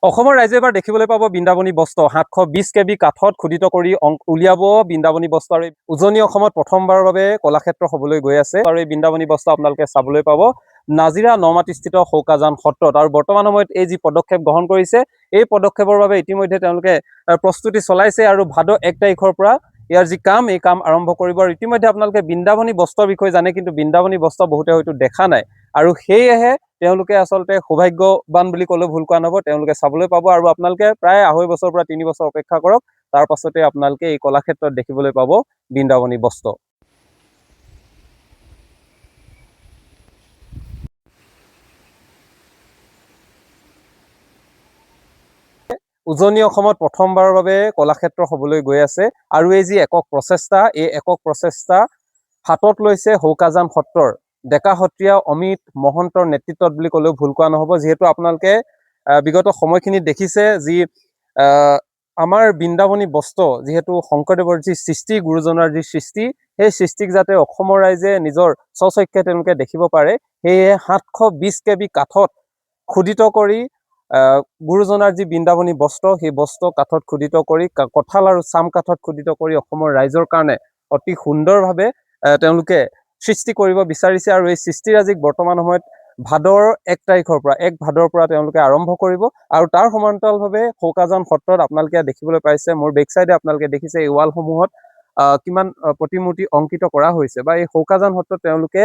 অসমৰ ৰাইজে এবাৰ দেখিবলৈ পাব বৃন্দাবনী বস্ত্ৰ 720 কেবি কাঠত খোদিত কৰি উলিয়াব বৃন্দাবনী বস্ত্ৰ আৰু উজনি অসমত প্ৰথমবাৰৰ বাবে কলাক্ষেত্ৰ হ'বলৈ গৈ আছে আৰু এই বৃন্দাবনী বস্ত্ৰ আপোনালোকে চাবলৈ পাব নাজিৰা নমাটিস্থিত শৌকাজান সত্ৰত আৰু বৰ্তমান সময়ত এই যি পদক্ষেপ গ্ৰহণ কৰিছে এই পদক্ষেপৰ বাবে ইতিমধ্যে তেওঁলোকে প্ৰস্তুতি চলাইছে আৰু ভাদ 1 তাৰিখৰ পৰা ইয়াৰ যি কাম এই কাম আৰম্ভ কৰিব আৰু ইতিমধ্যে আপোনালোকে বৃন্দাবনী বস্ত্ৰৰ বিষয়ে জানে কিন্তু বৃন্দাবনী বস্ত্ৰ বহুতে হয়তো দেখা নাই আৰু সেয়েহে তেওঁলোকে আসলতে সৌভাগ্যবান বুলি ক'লেও ভুল কোৱা নহ'ব তেওঁলোকে চাবলৈ পাব আৰু আপোনালোকে প্ৰায় 2.5 বছৰৰ পৰা 3 বছৰ অপেক্ষা কৰক তাৰ পাছতে আপোনালোকে এই কলাক্ষেত্ৰত দেখিবলৈ পাব বৃন্দাবনী বস্ত্ৰ উজনি অসমত প্ৰথমবাৰৰ বাবে কলাক্ষেত্ৰ হ'বলৈ গৈ আছে আৰু এই যি একক প্ৰচেষ্টা এই একক প্ৰচেষ্টা হাতত লৈছে শৌকাজান সত্ৰৰ ডেকা সত্ৰীয়া অমিত মহন্তৰ নেতৃত্বত বুলি ক'লেও ভুল কোৱা নহ'ব যিহেতু আপোনালোকে বিগত সময়খিনিত দেখিছে যি আমাৰ বৃন্দাবনী বস্ত্ৰ যিহেতু শংকৰদেৱৰ যি সৃষ্টি গুৰুজনাৰ যি সৃষ্টি সেই সৃষ্টিক যাতে অসমৰ ৰাইজে নিজৰ স্বচক্ষে তেওঁলোকে দেখিব পাৰে সেয়ে 720 কেবি কাঠত খোদিত কৰি গুৰুজনাৰ যি বৃন্দাবনী বস্ত্ৰ সেই বস্ত্ৰ কাঠত খোদিত কৰি কঁঠাল আৰু চাম কাঠত খোদিত কৰি অসমৰ ৰাইজৰ কাৰণে অতি সুন্দৰভাৱে তেওঁলোকে সৃষ্টি কৰিব বিচাৰিছে আৰু এই সৃষ্টিৰাজিক বৰ্তমান সময়ত ভাদৰ 1 তাৰিখৰ পৰা 1 ভাদৰ পৰা তেওঁলোকে আৰম্ভ কৰিব আৰু তাৰ সমান্তৰালভাৱে শৌকাজান সত্ৰত আপোনালোকে দেখিবলৈ পাইছে মোৰ বেক সাইডে আপোনালোকে দেখিছে এই ৱালসমূহত কিমান প্ৰতিমূৰ্তি অংকিত কৰা হৈছে বা এই শৌকাজান সত্ৰত তেওঁলোকে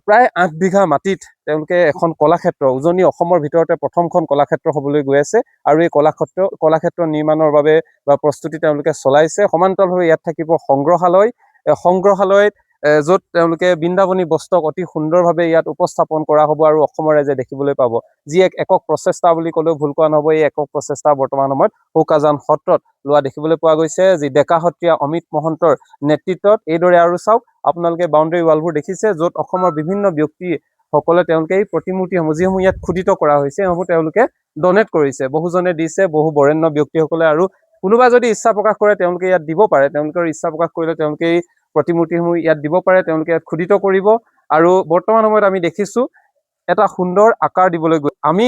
প্ৰায় 8 বিঘা মাটিত তেওঁলোকে এখন কলাক্ষেত্ৰ উজনি অসমৰ ভিতৰতে প্ৰথমখন কলাক্ষেত্ৰ হ'বলৈ গৈ আছে আৰু এই কলাক্ষেত্ৰ নিৰ্মাণৰ বাবে বা প্ৰস্তুতি তেওঁলোকে চলাইছে সমান্তৰালভাৱে ইয়াত থাকিব সংগ্ৰহালয়ত য'ত তেওঁলোকে বৃন্দাবনী বস্ত্ৰক অতি সুন্দৰভাৱে ইয়াত উপস্থাপন কৰা হ'ব আৰু অসমৰ ৰাইজে দেখিবলৈ পাব যি এক একক প্ৰচেষ্টা বুলি ক'লেও ভুল কোৱা নহ'ব এই একক প্ৰচেষ্টা বৰ্তমান সময়ত শৌকাজান সত্ৰত লোৱা দেখিবলৈ পোৱা গৈছে যি ডেকা সত্ৰীয়া অমিত মহন্তৰ নেতৃত্বত এইদৰে আৰু চাওক আপোনালোকে বাউণ্ডেৰী ৱালবোৰ দেখিছে য'ত অসমৰ বিভিন্ন ব্যক্তিসকলে তেওঁলোকে এই প্ৰতিমূৰ্তিসমূহ যিসমূহ ইয়াত খোদিত কৰা হৈছে সেইসমূহ তেওঁলোকে ডনেট কৰিছে বহুজনে দিছে বহু বৰেণ্য ব্যক্তিসকলে আৰু কোনোবা যদি ইচ্ছা প্ৰকাশ কৰে তেওঁলোকে ইয়াত দিব পাৰে তেওঁলোকৰ ইচ্ছা প্ৰকাশ কৰিলে তেওঁলোকে এই প্ৰতিমূৰ্তিসমূহ ইয়াত দিব পাৰে তেওঁলোকে ইয়াত খোদিত কৰিব আৰু বৰ্তমান সময়ত আমি দেখিছো এটা সুন্দৰ আকাৰ দিবলৈ গৈ আমি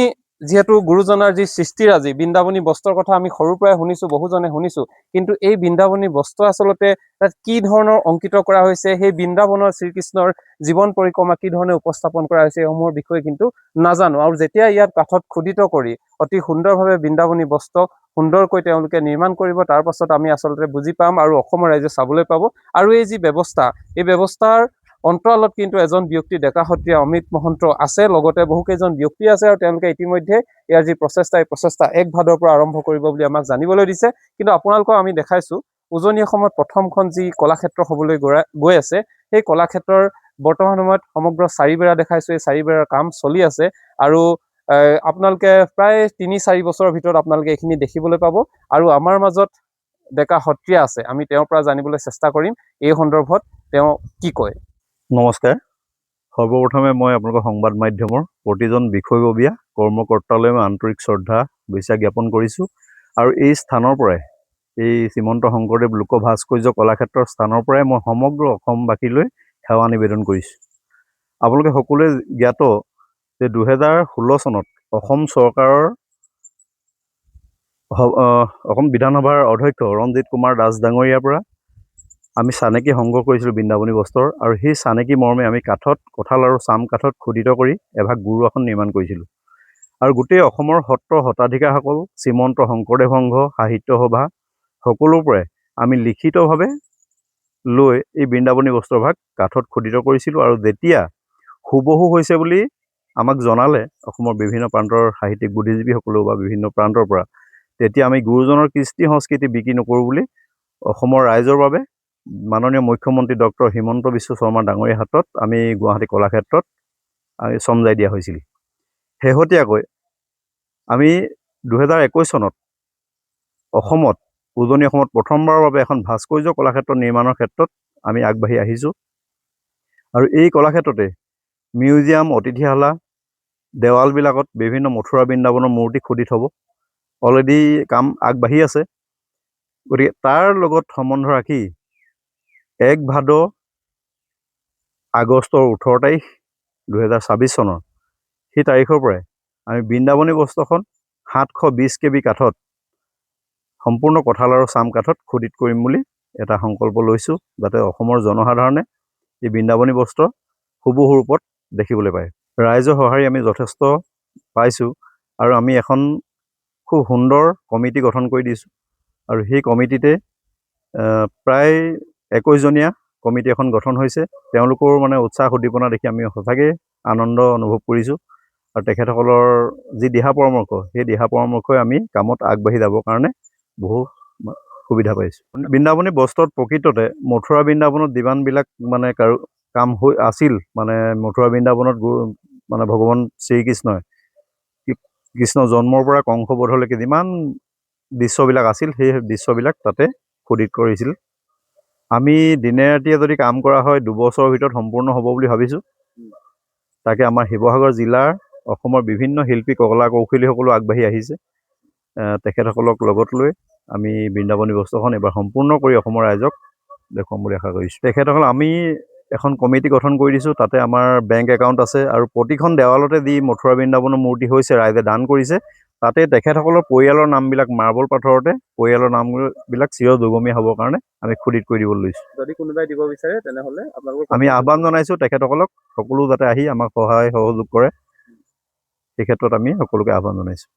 যিহেতু গুৰুজনাৰ যি সৃষ্টিৰাজি বৃন্দাবনী বস্ত্ৰৰ কথা আমি সৰুৰ পৰাই শুনিছো বহুজনে শুনিছো কিন্তু এই বৃন্দাবনী বস্ত্ৰ আচলতে তাত কি ধৰণৰ অংকিত কৰা হৈছে সেই বৃন্দাবনৰ শ্ৰীকৃষ্ণৰ জীৱন পৰিক্ৰমা কি ধৰণে উপস্থাপন কৰা হৈছে এইসমূহৰ বিষয়ে কিন্তু নাজানো আৰু যেতিয়া ইয়াত কাঠত খোদিত কৰি অতি সুন্দৰভাৱে বৃন্দাবনী বস্ত্ৰ সুন্দৰকৈ তেওঁলোকে নিৰ্মাণ কৰিব তাৰ পাছত আমি আচলতে বুজি পাম আৰু অসমৰ ৰাইজে চাবলৈ পাব আৰু এই যি ব্যৱস্থা এই ব্যৱস্থাৰ অন্তৰালত কিন্তু এজন ব্যক্তি ডেকা সত্ৰীয়া অমিত মহন্ত আছে লগতে বহুকেইজন ব্যক্তি আছে আৰু তেওঁলোকে ইতিমধ্যে ইয়াৰ যি প্ৰচেষ্টা এই প্ৰচেষ্টা 1 ভাদৰ পৰা আৰম্ভ কৰিব বুলি আমাক জানিবলৈ দিছে কিন্তু আপোনালোকক আমি দেখাইছো উজনি অসমত প্ৰথমখন যি কলাক্ষেত্ৰ হ'বলৈ গৈ আছে সেই কলাক্ষেত্ৰৰ বৰ্তমান সময়ত সমগ্ৰ চাৰিবেৰা দেখাইছো এই চাৰিবেৰাৰ কাম চলি আছে আৰু আপোনালোকে প্ৰায় 3-4 বছৰৰ ভিতৰত আপোনালোকে এইখিনি দেখিবলৈ পাব আৰু আমাৰ মাজত ডেকা সত্ৰীয়া আছে আমি তেওঁৰ পৰা জানিবলৈ চেষ্টা কৰিম এই সন্দৰ্ভত তেওঁ কি কয় নমস্কাৰ সৰ্বপ্ৰথমে মই আপোনালোকৰ সংবাদ মাধ্যমৰ প্ৰতিজন বিষয়ববীয়া কৰ্মকৰ্তালৈ মই আন্তৰিক শ্ৰদ্ধা বিশ্বাস জ্ঞাপন কৰিছোঁ আৰু এই স্থানৰ পৰাই এই শ্ৰীমন্ত শংকৰদেৱ লোক ভাস্কৰ্য কলাক্ষেত্ৰৰ স্থানৰ পৰাই মই সমগ্ৰ অসমবাসীলৈ সেৱা নিবেদন কৰিছোঁ আপোনালোকে সকলোৱে জ্ঞাত যে 2016 চনত অসম চৰকাৰৰ অসম বিধানসভাৰ অধ্যক্ষ ৰঞ্জিত কুমাৰ দাস ডাঙৰীয়াৰ পৰা আমি চানেকি সংগ্ৰহ কৰিছিলোঁ বৃন্দাবনী বস্ত্ৰৰ আৰু সেই চানেকি মৰ্মে আমি কাঠত কঁঠাল আৰু চাম কাঠত খোদিত কৰি এভাগ গুৰু আসন নিৰ্মাণ কৰিছিলোঁ আৰু গোটেই অসমৰ সত্ৰ সত্ৰাধিকাৰসকল শ্ৰীমন্ত শংকৰদেৱ সংঘ সাহিত্য সভা সকলোৰ পৰাই আমি লিখিতভাৱে লৈ এই বৃন্দাবনী বস্ত্ৰভাগ কাঠত খোদিত কৰিছিলোঁ আৰু যেতিয়া হুবহু হৈছে বুলি আমাক জনালে অসমৰ বিভিন্ন প্ৰান্তৰ সাহিত্যিক বুদ্ধিজীৱীসকলেও বা বিভিন্ন প্ৰান্তৰ পৰা তেতিয়া আমি গুৰুজনৰ কৃষ্টি সংস্কৃতি বিক্ৰী নকৰোঁ বুলি অসমৰ ৰাইজৰ বাবে মাননীয় মুখ্যমন্ত্ৰী ডক্টৰ হিমন্ত বিশ্ব শৰ্মা ডাঙৰীয়াৰ হাতত আমি গুৱাহাটী কলাক্ষেত্ৰত চমজাই দিয়া হৈছিল শেহতীয়াকৈ আমি 2021 চনত অসমত উজনি অসমত প্ৰথমবাৰৰ বাবে এখন ভাস্কৰ্য কলাক্ষেত্ৰ নিৰ্মাণৰ ক্ষেত্ৰত আমি আগবাঢ়ি আহিছোঁ আৰু এই কলাক্ষেত্ৰতে মিউজিয়াম অতিথিশালা দেৱালবিলাকত বিভিন্ন মথুৰা বৃন্দাবনৰ মূৰ্তি খোদিত হ'ব অলৰেডি কাম আগবাঢ়ি আছে গতিকে তাৰ লগত সম্বন্ধ ৰাখি 1 ভাদ আগষ্টৰ 18 তাৰিখ 2026 চনৰ সেই তাৰিখৰ পৰাই আমি বৃন্দাবনী বস্ত্ৰখন 720 kb কাঠত সম্পূৰ্ণ কঁঠাল আৰু চাম কাঠত খোদিত কৰিম বুলি এটা সংকল্প লৈছোঁ, যাতে অসমৰ জনসাধাৰণে এই বৃন্দাবনী বস্ত্ৰ হুবহু ৰূপত দেখিবলৈ পায়। ৰাইজৰ সঁহাৰি আমি যথেষ্ট পাইছোঁ আৰু আমি এখন খুব সুন্দৰ কমিটি গঠন কৰি দিছোঁ আৰু সেই কমিটিতে প্ৰায় 21 জনীয়া কমিটি এখন গঠন হৈছে। তেওঁলোকৰ মানে উৎসাহ উদ্দীপনা দেখি আমি সঁচাকৈ আনন্দ অনুভৱ কৰিছোঁ আৰু তেখেতসকলৰ যি দিহা পৰামৰ্শ, সেই দিহা পৰামৰ্শই আমি কামত আগবাঢ়ি যাবৰ কাৰণে বহু সুবিধা পাইছোঁ। বৃন্দাবনী বস্ত্ৰত প্ৰকৃততে মথুৰা বৃন্দাবনত যিমানবিলাক মানে কাম হৈ আছিল, মানে মথুৰা বৃন্দাবনত মানে ভগৱান শ্ৰীকৃষ্ণই কৃষ্ণ জন্মৰ পৰা কংসবধলৈকে যিমান দৃশ্যবিলাক আছিল, সেই দৃশ্যবিলাক তাতে খোদিত কৰিছিল। আমি দিনে ৰাতিয়ে যদি কাম কৰা হয় 2 বছৰৰ ভিতৰত সম্পূৰ্ণ হ'ব বুলি ভাবিছোঁ। তাকে আমাৰ শিৱসাগৰ জিলাৰ অসমৰ বিভিন্ন শিল্পী কলা কৌশলীসকলো আগবাঢ়ি আহিছে। তেখেতসকলক লগত লৈ আমি বৃন্দাবনী বস্ত্ৰখন এবাৰ সম্পূৰ্ণ কৰি অসমৰ ৰাইজক দেখুৱাম বুলি আশা কৰিছোঁ। তেখেতসকল আমি এখন কমিটি গঠন কৰি দিছোঁ, তাতে আমাৰ বেংক একাউণ্ট আছে আৰু প্ৰতিখন দেৱালতে যি মথুৰা বৃন্দাবনৰ মূৰ্তি হৈছে, ৰাইজে দান কৰিছে, তাতে তেখেতসকলৰ পৰিয়ালৰ নামবিলাক মাৰ্বল পাথৰতে পৰিয়ালৰ নামবিলাক চিৰ যুগমীয়া হ'বৰ কাৰণে আমি খোদিত কৰি দিবলৈ লৈছোঁ। যদি কোনোবাই দিব বিচাৰে তেনেহ'লে আপোনালোকৰ আমি আহ্বান জনাইছোঁ তেখেতসকলক, সকলো যাতে আহি আমাক সহায় সহযোগ কৰে, সেই ক্ষেত্ৰত আমি সকলোকে আহ্বান জনাইছোঁ।